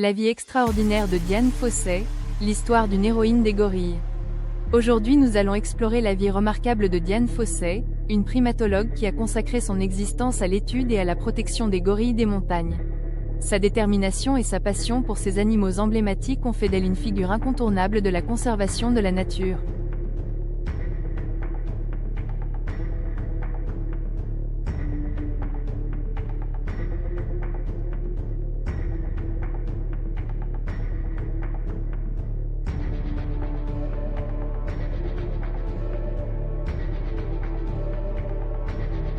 La vie extraordinaire de Dian Fossey, l'histoire d'une héroïne des gorilles. Aujourd'hui nous allons explorer la vie remarquable de Dian Fossey, une primatologue qui a consacré son existence à l'étude et à la protection des gorilles des montagnes. Sa détermination et sa passion pour ces animaux emblématiques ont fait d'elle une figure incontournable de la conservation de la nature.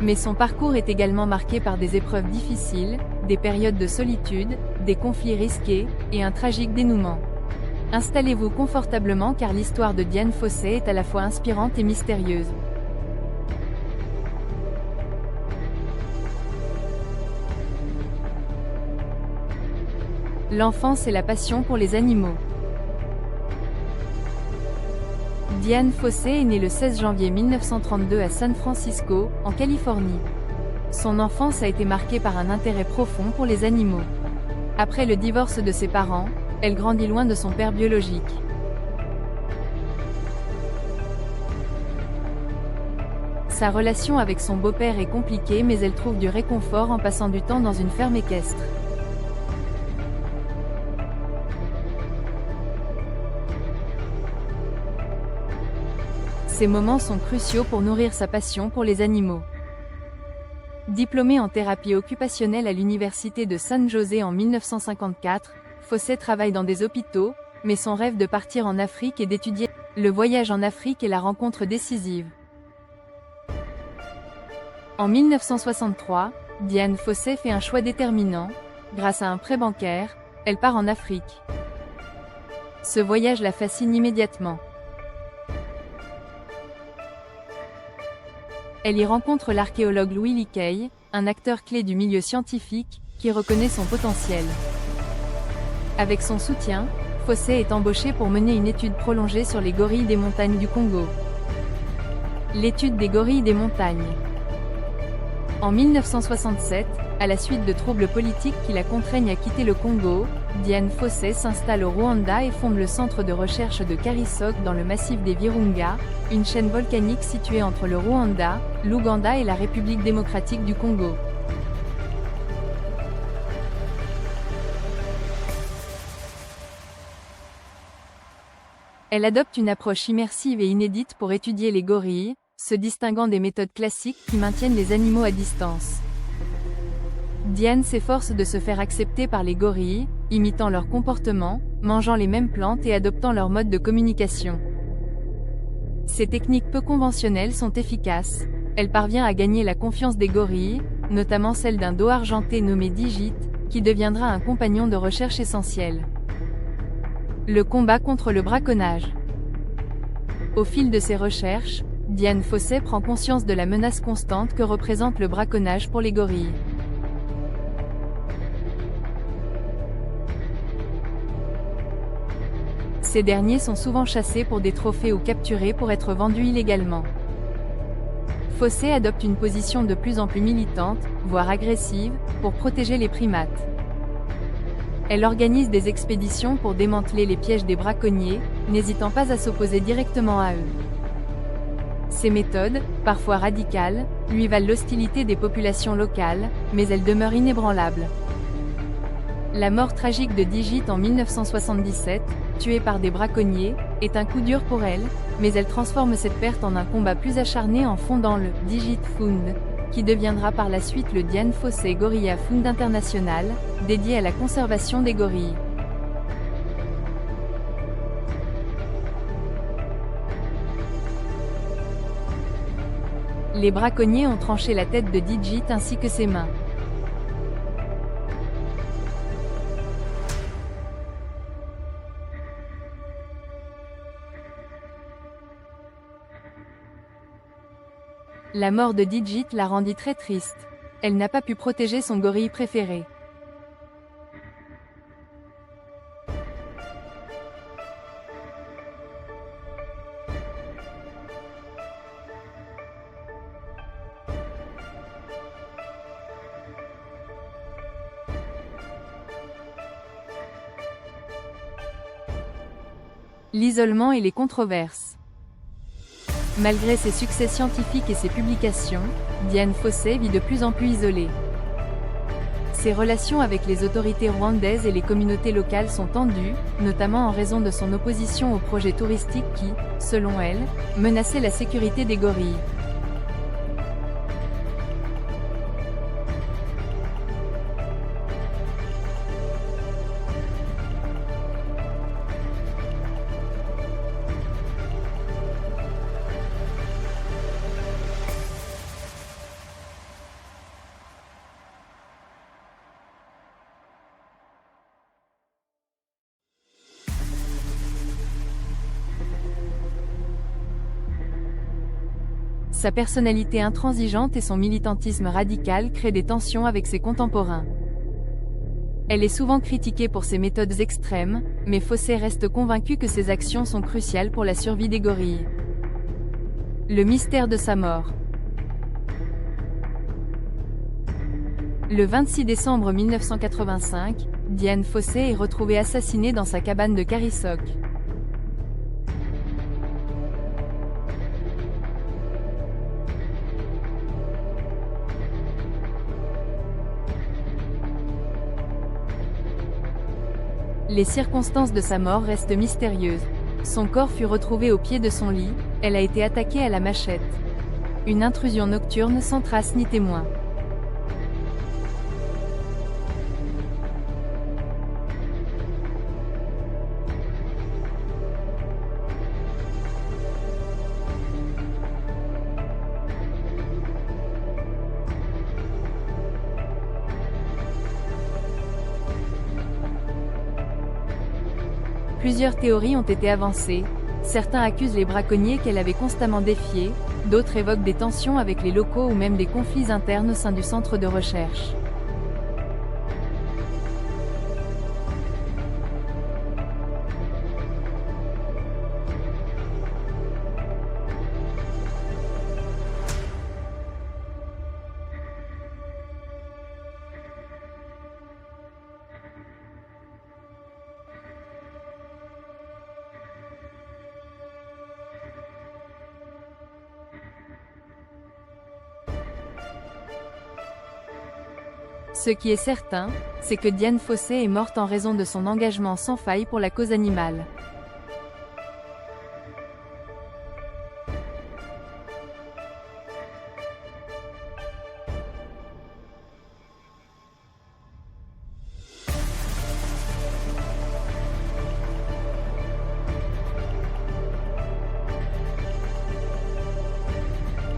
Mais son parcours est également marqué par des épreuves difficiles, des périodes de solitude, des conflits risqués, et un tragique dénouement. Installez-vous confortablement car l'histoire de Dian Fossey est à la fois inspirante et mystérieuse. L'enfance et la passion pour les animaux. Dian Fossey est née le 16 janvier 1932 à San Francisco, en Californie. Son enfance a été marquée par un intérêt profond pour les animaux. Après le divorce de ses parents, elle grandit loin de son père biologique. Sa relation avec son beau-père est compliquée mais elle trouve du réconfort en passant du temps dans une ferme équestre. Ces moments sont cruciaux pour nourrir sa passion pour les animaux. Diplômée en thérapie occupationnelle à l'université de San José en 1954, Fossey travaille dans des hôpitaux, mais son rêve de partir en Afrique et d'étudier le voyage en Afrique est la rencontre décisive. En 1963, Dian Fossey fait un choix déterminant. Grâce à un prêt bancaire, elle part en Afrique. Ce voyage la fascine immédiatement. Elle y rencontre l'archéologue Louis Leakey, un acteur clé du milieu scientifique, qui reconnaît son potentiel. Avec son soutien, Fossey est embauchée pour mener une étude prolongée sur les gorilles des montagnes du Congo. L'étude des gorilles des montagnes. En 1967, à la suite de troubles politiques qui la contraignent à quitter le Congo, Dian Fossey s'installe au Rwanda et fonde le centre de recherche de Karisok dans le massif des Virunga, une chaîne volcanique située entre le Rwanda, l'Ouganda et la République démocratique du Congo. Elle adopte une approche immersive et inédite pour étudier les gorilles, se distinguant des méthodes classiques qui maintiennent les animaux à distance. Dian s'efforce de se faire accepter par les gorilles, imitant leur comportement, mangeant les mêmes plantes et adoptant leur mode de communication. Ces techniques peu conventionnelles sont efficaces. Elle parvient à gagner la confiance des gorilles, notamment celle d'un dos argenté nommé Digit, qui deviendra un compagnon de recherche essentiel. Le combat contre le braconnage. Au fil de ses recherches, Dian Fossey prend conscience de la menace constante que représente le braconnage pour les gorilles. Ces derniers sont souvent chassés pour des trophées ou capturés pour être vendus illégalement. Fossey adopte une position de plus en plus militante, voire agressive, pour protéger les primates. Elle organise des expéditions pour démanteler les pièges des braconniers, n'hésitant pas à s'opposer directement à eux. Ces méthodes, parfois radicales, lui valent l'hostilité des populations locales, mais elles demeurent inébranlables. La mort tragique de Digit en 1977, tuée par des braconniers, est un coup dur pour elle, mais elle transforme cette perte en un combat plus acharné en fondant le Digit Fund, qui deviendra par la suite le Dian Fossey Gorilla Fund International, dédié à la conservation des gorilles. Les braconniers ont tranché la tête de Digit ainsi que ses mains. La mort de Digit la rendit très triste. Elle n'a pas pu protéger son gorille préféré. L'isolement et les controverses. Malgré ses succès scientifiques et ses publications, Dian Fossey vit de plus en plus isolée. Ses relations avec les autorités rwandaises et les communautés locales sont tendues, notamment en raison de son opposition aux projets touristiques qui, selon elle, menaçaient la sécurité des gorilles. Sa personnalité intransigeante et son militantisme radical créent des tensions avec ses contemporains. Elle est souvent critiquée pour ses méthodes extrêmes, mais Fossey reste convaincue que ses actions sont cruciales pour la survie des gorilles. Le mystère de sa mort. Le 26 décembre 1985, Dian Fossey est retrouvée assassinée dans sa cabane de Karisok. Les circonstances de sa mort restent mystérieuses. Son corps fut retrouvé au pied de son lit, elle a été attaquée à la machette. Une intrusion nocturne sans trace ni témoin. Plusieurs théories ont été avancées. Certains accusent les braconniers qu'elle avait constamment défiés, d'autres évoquent des tensions avec les locaux ou même des conflits internes au sein du centre de recherche. Ce qui est certain, c'est que Dian Fossey est morte en raison de son engagement sans faille pour la cause animale.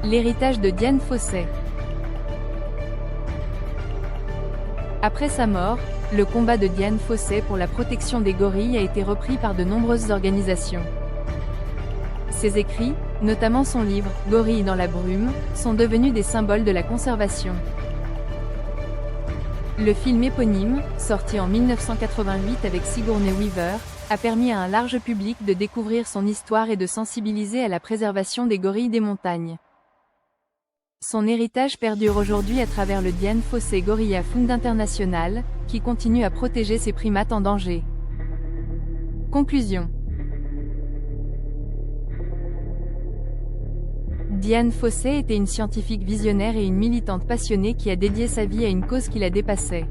L'héritage de Dian Fossey. Après sa mort, le combat de Dian Fossey pour la protection des gorilles a été repris par de nombreuses organisations. Ses écrits, notamment son livre « Gorilles dans la brume », sont devenus des symboles de la conservation. Le film éponyme, sorti en 1988 avec Sigourney Weaver, a permis à un large public de découvrir son histoire et de sensibiliser à la préservation des gorilles des montagnes. Son héritage perdure aujourd'hui à travers le Dian Fossey Gorilla Fund International, qui continue à protéger ces primates en danger. Conclusion. Dian Fossey était une scientifique visionnaire et une militante passionnée qui a dédié sa vie à une cause qui la dépassait.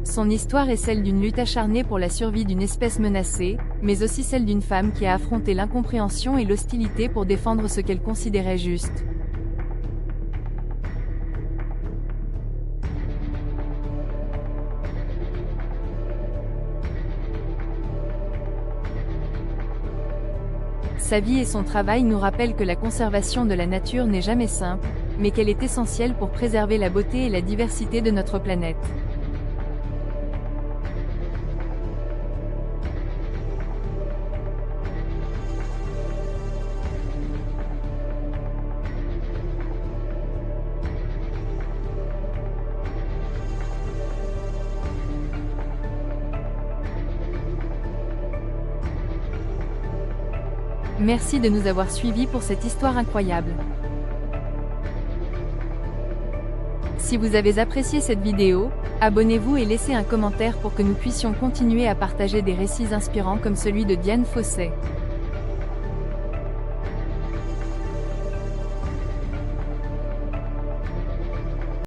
Son histoire est celle d'une lutte acharnée pour la survie d'une espèce menacée, mais aussi celle d'une femme qui a affronté l'incompréhension et l'hostilité pour défendre ce qu'elle considérait juste. Sa vie et son travail nous rappellent que la conservation de la nature n'est jamais simple, mais qu'elle est essentielle pour préserver la beauté et la diversité de notre planète. Merci de nous avoir suivis pour cette histoire incroyable. Si vous avez apprécié cette vidéo, Abonnez-vous et laissez un commentaire pour que nous puissions continuer à partager des récits inspirants comme celui de Diane Fossey.